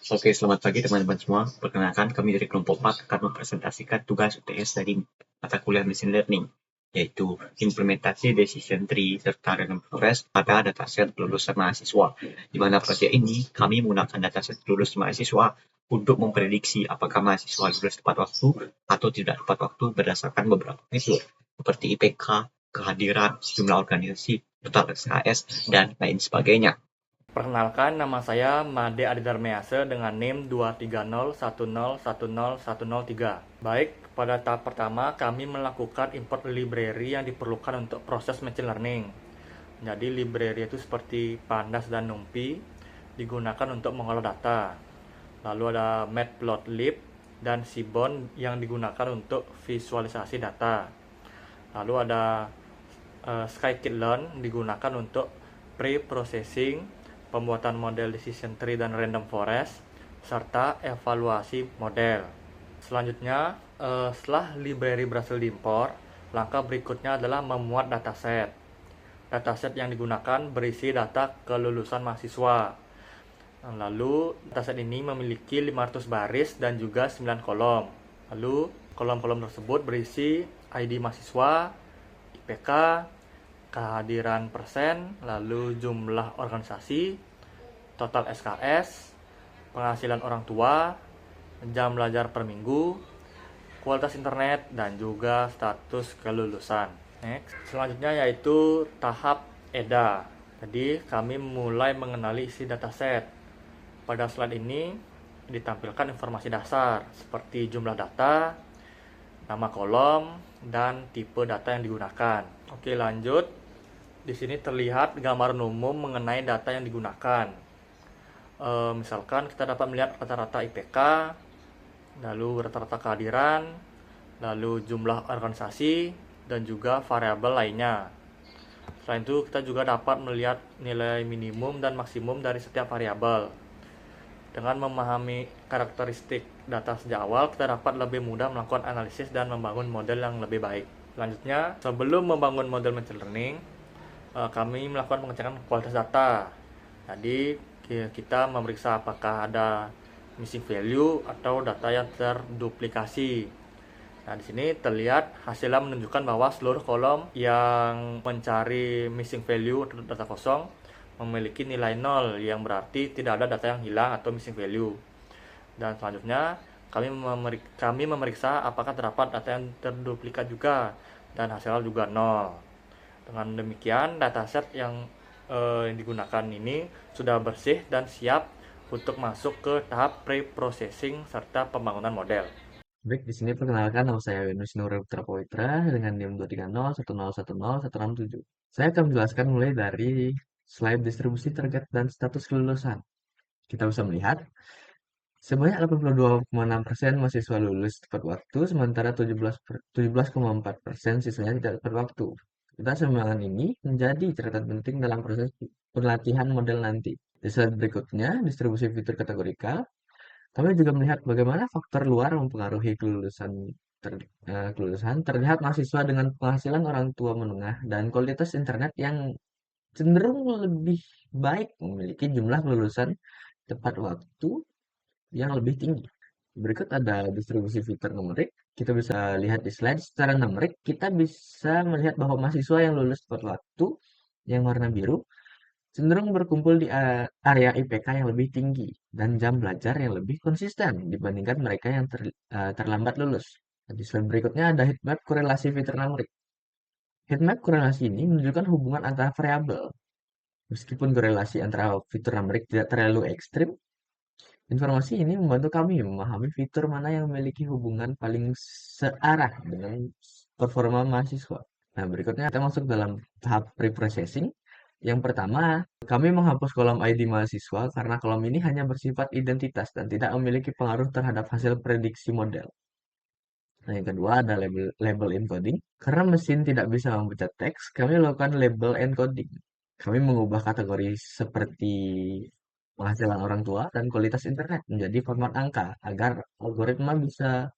Oke, selamat pagi teman-teman semua. Perkenalkan, kami dari kelompok 4 akan mempresentasikan tugas UTS dari mata kuliah Machine Learning, yaitu implementasi decision tree serta random forest pada dataset lulusan mahasiswa. Di mana proyek ini, kami menggunakan dataset lulus mahasiswa untuk memprediksi apakah mahasiswa lulus tepat waktu atau tidak tepat waktu berdasarkan beberapa fitur, seperti IPK, kehadiran, jumlah organisasi, total SKS, dan lain sebagainya. Perkenalkan, nama saya Made Adidarmease dengan NIM 23010101003. Baik, pada tahap pertama kami melakukan import library yang diperlukan untuk proses machine learning. Jadi library itu seperti Pandas dan NumPy digunakan untuk mengolah data. Lalu ada Matplotlib dan Seaborn yang digunakan untuk visualisasi data. Lalu ada Scikit-learn digunakan untuk pre-processing, pembuatan model decision tree dan random forest, serta evaluasi model. Selanjutnya, setelah library berhasil diimpor, langkah berikutnya adalah memuat dataset. Dataset yang digunakan berisi data kelulusan mahasiswa. Lalu, dataset ini memiliki 500 baris dan juga 9 kolom. Lalu, kolom-kolom tersebut berisi ID mahasiswa, IPK, kehadiran persen, lalu jumlah organisasi, total SKS, penghasilan orang tua, jam belajar per minggu, kualitas internet, dan juga status kelulusan. Next. Selanjutnya yaitu tahap EDA. Jadi kami mulai mengenali isi dataset. Pada slide ini ditampilkan informasi dasar seperti jumlah data, nama kolom, dan tipe data yang digunakan. Oke, lanjut. Di sini terlihat gambaran umum mengenai data yang digunakan. Misalkan kita dapat melihat rata-rata IPK, lalu rata-rata kehadiran, lalu jumlah organisasi, dan juga variabel lainnya. Selain itu, kita juga dapat melihat nilai minimum dan maksimum dari setiap variabel. Dengan memahami karakteristik data sejak awal, kita dapat lebih mudah melakukan analisis dan membangun model yang lebih baik. Selanjutnya, sebelum membangun model machine learning, kami melakukan pengecekan kualitas data. Jadi kita memeriksa apakah ada missing value atau data yang terduplikasi. Nah, di sini terlihat hasilnya menunjukkan bahwa seluruh kolom yang mencari missing value atau data kosong memiliki nilai 0, yang berarti tidak ada data yang hilang atau missing value. Dan selanjutnya kami memeriksa apakah terdapat data yang terduplikat juga, dan hasilnya juga 0. Dengan demikian, dataset yang digunakan ini sudah bersih dan siap untuk masuk ke tahap pre-processing serta pembangunan model. Baik, di sini perkenalkan nama saya Yunus Nurul Putra Pawitra dengan NIM 23010101067. Saya akan menjelaskan mulai dari slide distribusi target dan status kelulusan. Kita bisa melihat sebanyak 82,6% mahasiswa lulus tepat waktu, sementara 17,4% siswanya tidak tepat waktu. Keseimbangan ini menjadi catatan penting dalam proses pelatihan model nanti. Di slide berikutnya, distribusi fitur kategorikal. Kami juga melihat bagaimana faktor luar mempengaruhi kelulusan. Terlihat mahasiswa dengan penghasilan orang tua menengah dan kualitas internet yang cenderung lebih baik memiliki jumlah kelulusan tepat waktu yang lebih tinggi. Berikut ada distribusi fitur numerik. Kita bisa lihat di slide secara numerik. Kita bisa melihat bahwa mahasiswa yang lulus tepat waktu yang warna biru cenderung berkumpul di area IPK yang lebih tinggi dan jam belajar yang lebih konsisten dibandingkan mereka yang terlambat lulus. Di slide berikutnya ada heatmap korelasi fitur numerik. Heatmap korelasi ini menunjukkan hubungan antara variabel. Meskipun korelasi antara fitur numerik tidak terlalu ekstrim, informasi ini membantu kami memahami fitur mana yang memiliki hubungan paling searah dengan performa mahasiswa. Nah, berikutnya kita masuk dalam tahap pre-processing. Yang pertama, kami menghapus kolom ID mahasiswa karena kolom ini hanya bersifat identitas dan tidak memiliki pengaruh terhadap hasil prediksi model. Nah, yang kedua ada label encoding. Karena mesin tidak bisa membaca teks, kami lakukan label encoding. Kami mengubah kategori seperti penghasilan orang tua dan kualitas internet menjadi format angka agar algoritma bisa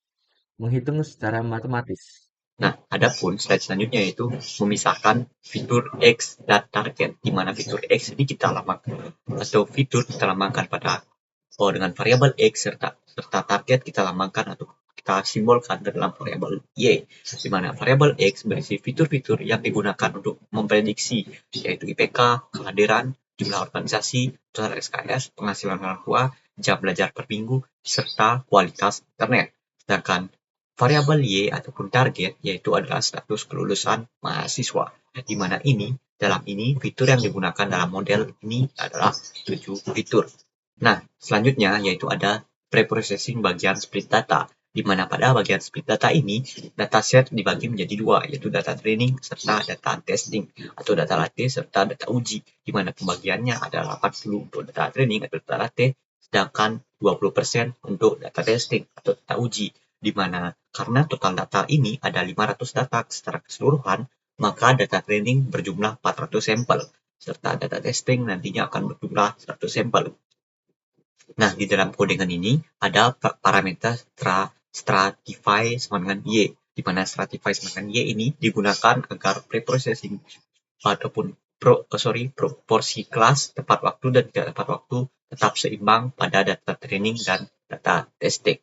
menghitung secara matematis. Nah, adapun slide selanjutnya yaitu memisahkan fitur X dan target, di mana fitur X ini kita lamakan atau fitur kita lamakan pada dengan variabel X serta target kita lambangkan atau kita simbolkan dalam variabel Y, di mana variabel X berisi fitur-fitur yang digunakan untuk memprediksi, yaitu IPK, kehadiran, jumlah organisasi, total SKS, penghasilan orang tua, jam belajar per minggu, serta kualitas internet. Sedangkan variabel Y ataupun target yaitu adalah status kelulusan mahasiswa, di mana dalam ini fitur yang digunakan dalam model ini adalah 7 fitur. Nah, selanjutnya yaitu ada preprocessing bagian split data, di mana pada bagian split data ini, dataset dibagi menjadi dua, yaitu data training serta data testing, atau data latih serta data uji, di mana pembagiannya adalah 80 untuk data training atau data latih, sedangkan 20% untuk data testing atau data uji, di mana karena total data ini ada 500 data secara keseluruhan, maka data training berjumlah 400 sampel, serta data testing nantinya akan berjumlah 100 sampel. Nah, di dalam codingan ini ada parameter stratify sama dengan Y, di mana stratify sama dengan Y ini digunakan agar preprocessing ataupun proporsi kelas tepat waktu dan tidak tepat waktu tetap seimbang pada data training dan data testing.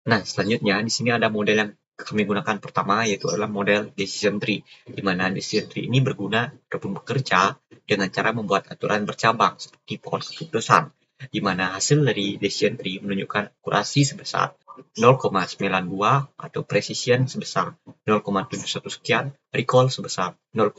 Nah, selanjutnya di sini ada model yang kami gunakan pertama, yaitu adalah model decision tree, di mana decision tree ini berguna ataupun bekerja dengan cara membuat aturan bercabang seperti pohon keputusan, di mana hasil dari decision tree menunjukkan akurasi sebesar 0,92 atau precision sebesar 0,71 sekian, recall sebesar 0,8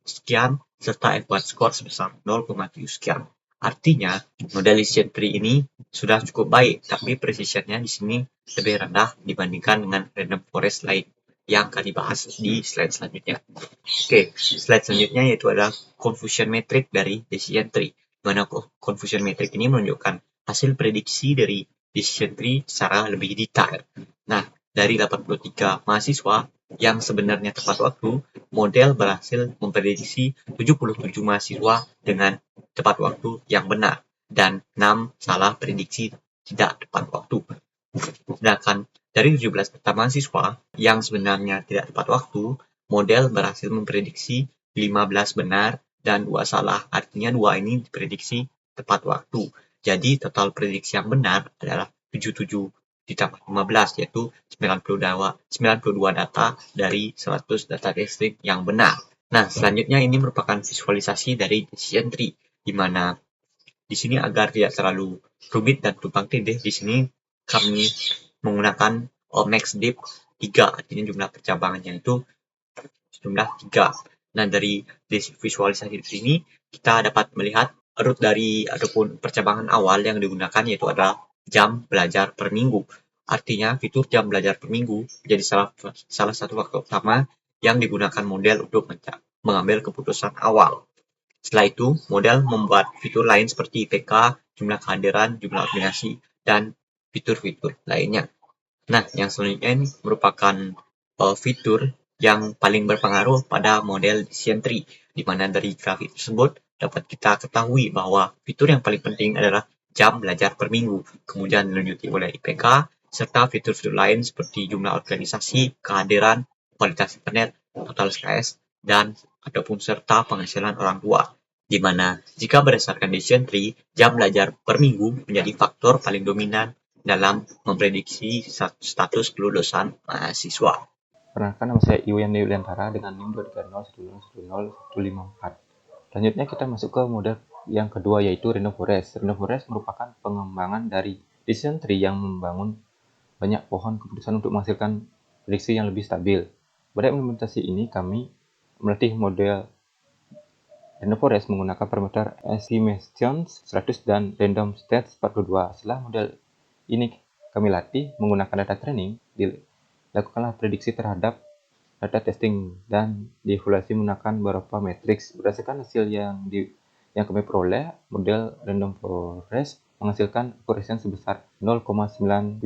sekian, serta advanced score sebesar 0,7 sekian. Artinya, model decision tree ini sudah cukup baik, tapi precisionnya di sini lebih rendah dibandingkan dengan random forest lain yang akan dibahas di slide selanjutnya. Oke, slide selanjutnya yaitu adalah confusion metric dari decision tree, di mana confusion metric ini menunjukkan hasil prediksi dari decision tree secara lebih detail. Nah, dari 83 mahasiswa yang sebenarnya tepat waktu, model berhasil memprediksi 77 mahasiswa dengan tepat waktu yang benar, dan 6 salah prediksi tidak tepat waktu. Sedangkan dari 17 peserta mahasiswa yang sebenarnya tidak tepat waktu, model berhasil memprediksi 15 benar dan 2 salah. Artinya 2 ini diprediksi tepat waktu. Jadi total prediksi yang benar adalah 77 ditambah 15, yaitu 92 data dari 100 data testing yang benar. Nah, selanjutnya ini merupakan visualisasi dari decision tree, di mana di sini agar tidak terlalu rumit dan tumpang tindih, di sini kami menggunakan max div 3, artinya jumlah percabangannya itu jumlah 3. Nah, dari visualisasi di sini kita dapat melihat root dari ataupun percabangan awal yang digunakan yaitu adalah jam belajar per minggu. Artinya fitur jam belajar per minggu menjadi salah satu faktor utama yang digunakan model untuk mengambil keputusan awal. Setelah itu, model membuat fitur lain seperti IPK, jumlah kehadiran, jumlah organisasi, dan fitur-fitur lainnya. Nah, yang selanjutnya ini merupakan fitur yang paling berpengaruh pada model decision tree, di mana dari grafik tersebut dapat kita ketahui bahwa fitur yang paling penting adalah jam belajar per minggu, kemudian dilanjuti oleh IPK, serta fitur-fitur lain seperti jumlah organisasi, kehadiran, kualitas internet, total SKS, dan ataupun serta penghasilan orang tua. Di mana jika berdasarkan decision tree, jam belajar per minggu menjadi faktor paling dominan dalam memprediksi status kelulusan mahasiswa. Perkenalkan, nama saya Iwan Yuliantara dengan NIM 230101054. Selanjutnya kita masuk ke model yang kedua, yaitu Random Forest. Random Forest merupakan pengembangan dari decision tree yang membangun banyak pohon keputusan untuk menghasilkan prediksi yang lebih stabil. Pada implementasi ini kami melatih model Random Forest menggunakan parameter estimations 100 dan random stats 42. Setelah model ini kami latih menggunakan data training, dilakukanlah prediksi terhadap data testing dan dievaluasi menggunakan beberapa matriks. Berdasarkan hasil yang kami peroleh, model Random Forest menghasilkan accuracy sebesar 0,9700,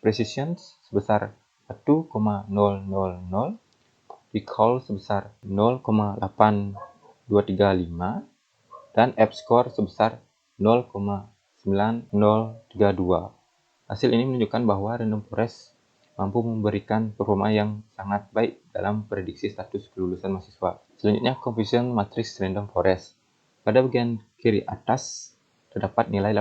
precision sebesar 1,000, recall sebesar 0,8235, dan F-score sebesar 0,9032. Hasil ini menunjukkan bahwa Random Forest mampu memberikan performa yang sangat baik dalam prediksi status kelulusan mahasiswa. Selanjutnya, Confusion Matrix Random Forest. Pada bagian kiri atas terdapat nilai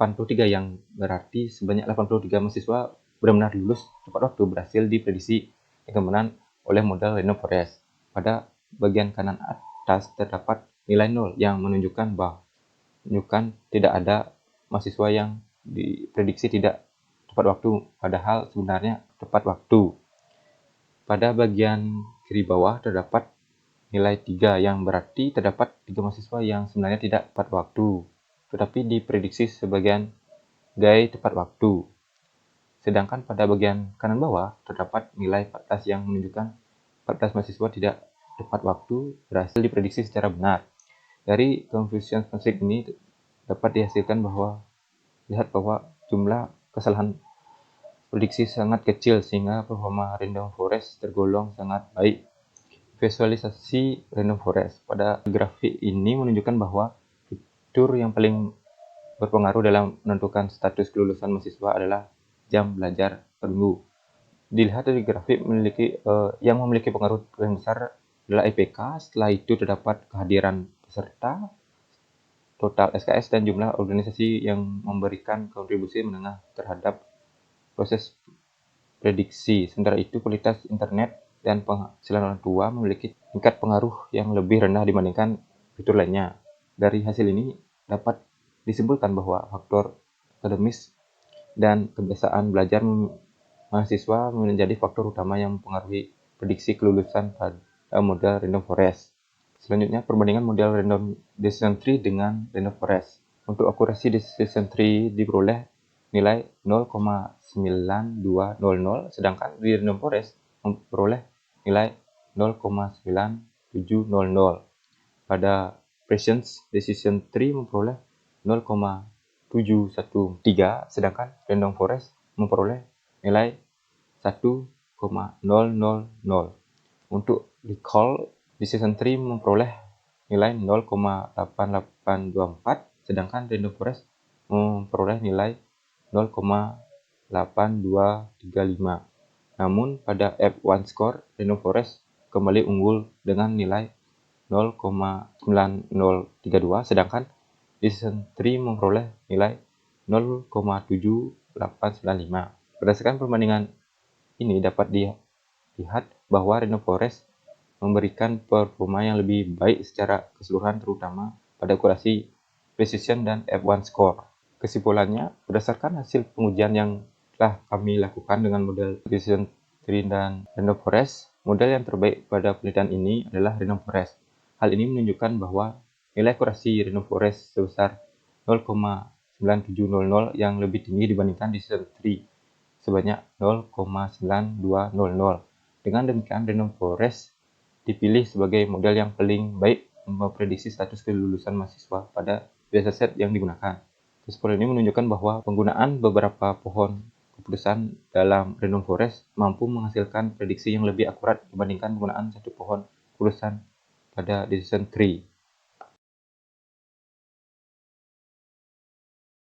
83 yang berarti sebanyak 83 mahasiswa benar-benar lulus tepat waktu berhasil diprediksi kemungkinan oleh model Random Forest. Pada bagian kanan atas terdapat nilai 0 yang menunjukkan tidak ada mahasiswa yang diprediksi tidak tepat waktu, padahal sebenarnya tepat waktu. Pada bagian kiri bawah terdapat nilai 3 yang berarti terdapat 3 mahasiswa yang sebenarnya tidak tepat waktu, tetapi diprediksi sebagian tepat waktu. Sedangkan pada bagian kanan bawah terdapat nilai 14 yang menunjukkan 14 mahasiswa tidak tepat waktu berhasil diprediksi secara benar. Dari Confucius Conflict ini dapat dihasilkan bahwa jumlah kesalahan prediksi sangat kecil sehingga performa Random Forest tergolong sangat baik. Visualisasi Random Forest pada grafik ini menunjukkan bahwa fitur yang paling berpengaruh dalam menentukan status kelulusan mahasiswa adalah jam belajar per minggu. Dilihat dari grafik yang memiliki pengaruh paling besar adalah IPK, setelah itu terdapat kehadiran peserta, total SKS, dan jumlah organisasi yang memberikan kontribusi menengah terhadap proses prediksi. Sementara itu, kualitas internet dan penghasilan orang tua memiliki tingkat pengaruh yang lebih rendah dibandingkan fitur lainnya. Dari hasil ini dapat disimpulkan bahwa faktor akademis dan kebiasaan belajar mahasiswa menjadi faktor utama yang mempengaruhi prediksi kelulusan pada model Random Forest. Selanjutnya, perbandingan model Random Decision Tree dengan Random Forest. Untuk akurasi Decision Tree diperoleh nilai 0,9200, sedangkan di Random Forest memperoleh nilai 0,9700. Pada Prescience Decision Tree memperoleh 0,713, sedangkan Random Forest memperoleh nilai 1,000. Untuk Recall Decision Tree memperoleh nilai 0,8824, sedangkan Random Forest memperoleh nilai 0,8235. Namun pada F1 score, Random Forest kembali unggul dengan nilai 0,9032, sedangkan Decision Tree memperoleh nilai 0,7895. Berdasarkan perbandingan ini dapat dilihat bahwa Random Forest memberikan performa yang lebih baik secara keseluruhan, terutama pada akurasi, precision, dan F1 score. Kesimpulannya, berdasarkan hasil pengujian yang telah kami lakukan dengan model Decision Tree dan Random Forest, model yang terbaik pada penelitian ini adalah Random Forest. Hal ini menunjukkan bahwa nilai akurasi Random Forest sebesar 0,9700 yang lebih tinggi dibandingkan Decision Tree sebanyak 0,9200. Dengan demikian, Random Forest dipilih sebagai model yang paling baik memprediksi status kelulusan mahasiswa pada dataset yang digunakan. Kesimpulan ini menunjukkan bahwa penggunaan beberapa pohon keputusan dalam Random Forest mampu menghasilkan prediksi yang lebih akurat dibandingkan penggunaan satu pohon keputusan pada Decision Tree.